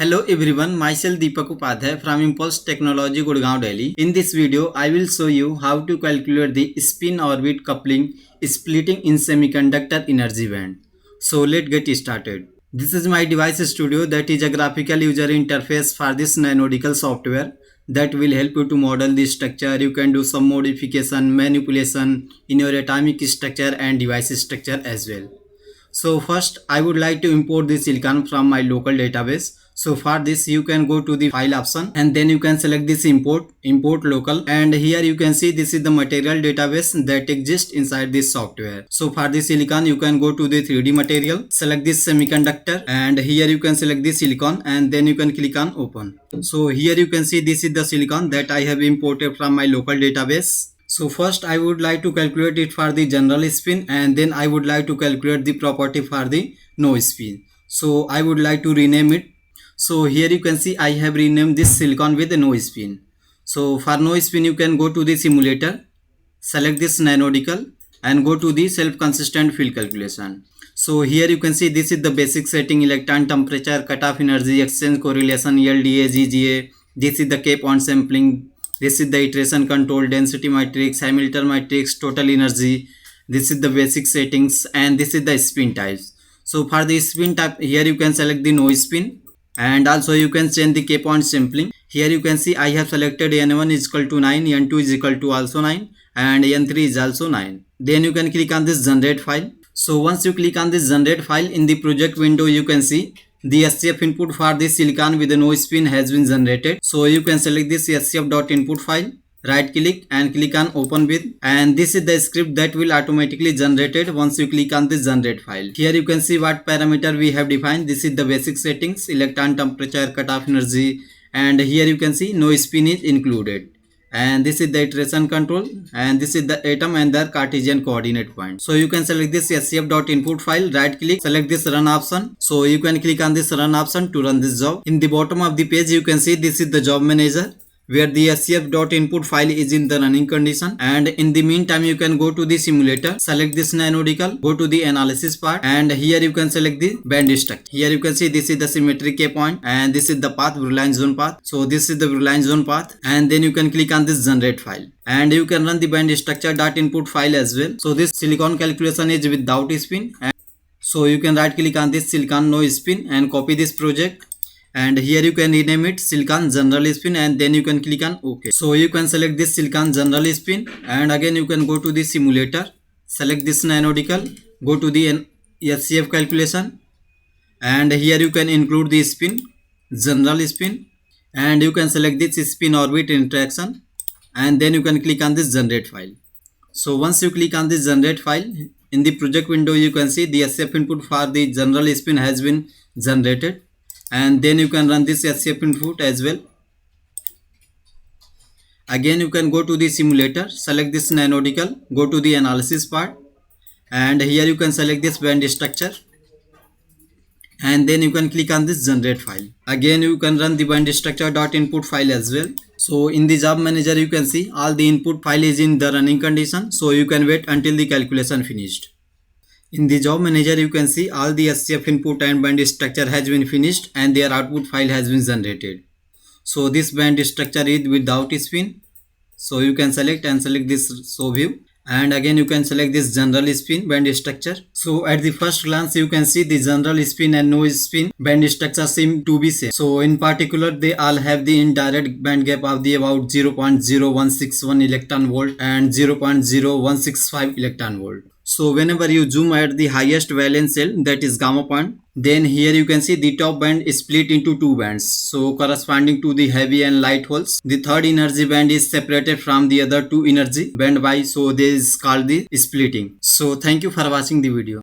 Hello everyone, myself Deepak Upadhyay from Impulse Technology, Gurgaon, Delhi. In this video, I will show you how to calculate the spin-orbit coupling splitting in semiconductor energy band. So let's get started. This is my device studio, that is a graphical user interface for this NanoDCAL software that will help you to model the structure. You can do some modification, manipulation in your atomic structure and device structure as well. So first I would like to import the silicon from my local database. So for this you can go to the file option and then you can select this import local, and here you can see this is the material database that exists inside this software. So for the silicon you can go to the 3D material, select this semiconductor, and here you can select the silicon and then you can click on open. So here you can see this is the silicon that I have imported from my local database. So first I would like to calculate it for the general spin, and then I would like to calculate the property for the no spin. So I would like to rename it. So here you can see I have renamed this silicon with no spin. So for no spin you can go to the simulator, select this NanoDCAL and go to the self-consistent field calculation. So here you can see this is the basic setting: electron temperature, cutoff energy, exchange correlation, LDA, GGA. This is the K point sampling. This is the iteration control, density matrix, Hamilton matrix, total energy. This is the basic settings, and this is the spin types. So for the spin type, here you can select the no spin, and also you can change the K point sampling. Here you can see I have selected N1 is equal to 9, N2 is equal to also 9, and N3 is also 9. Then you can click on this generate file. So once you click on this generate file, in the project window you can see the SCF input for this silicon with no spin has been generated. So you can select this scf.input file, right click and click on open with, and this is the script that will automatically generated once you click on this generate file. Here you can see what parameter we have defined. This is the basic settings: electron temperature, cutoff energy, and here you can see no spin is included. And this is the iteration control, and this is the atom and their Cartesian coordinate point. So you can select this scf.input file, right click, select this run option. So you can click on this run option to run this job. In the bottom of the page you can see this is the job manager, where the scf.input file is in the running condition, and in the meantime you can go to the simulator, select this NanoDCAL, go to the analysis part, and here you can select the band structure. Here you can see this is the symmetric K point, and this is the path, Brillouin zone path. So this is the Brillouin zone path, and then you can click on this generate file, and you can run the band structure.input file as well. So this silicon calculation is without spin, and so you can right click on this silicon no spin and copy this project, and here you can rename it silicon general spin, and then you can click on OK. So you can select this silicon general spin, and again you can go to the simulator, select this NanoDCAL, go to the SCF calculation, and here you can include the spin, general spin, and you can select this spin orbit interaction, and then you can click on this generate file. So once you click on this generate file, in the project window you can see the SCF input for the general spin has been generated, and then you can run this SCF input as well. Again you can go to the simulator, select this NanoDCAL, go to the analysis part, and here you can select this band structure, and then you can click on this generate file. Again you can run the band structure.input file as well. So in the job manager you can see all the input file is in the running condition, so you can wait until the calculation finished. In the job manager you can see all the SCF input and band structure has been finished, and their output file has been generated. So this band structure is without spin, so you can select this show view, and again you can select this general spin band structure. So at the first glance you can see the general spin and no spin band structure seem to be same. So in particular they all have the indirect band gap of the about 0.0161 electron volt and 0.0165 electron volt. So whenever you zoom at the highest valence cell, that is gamma point, then here you can see the top band is split into two bands, so corresponding to the heavy and light holes. The third energy band is separated from the other two energy band by, so this is called the splitting. So thank you for watching the video.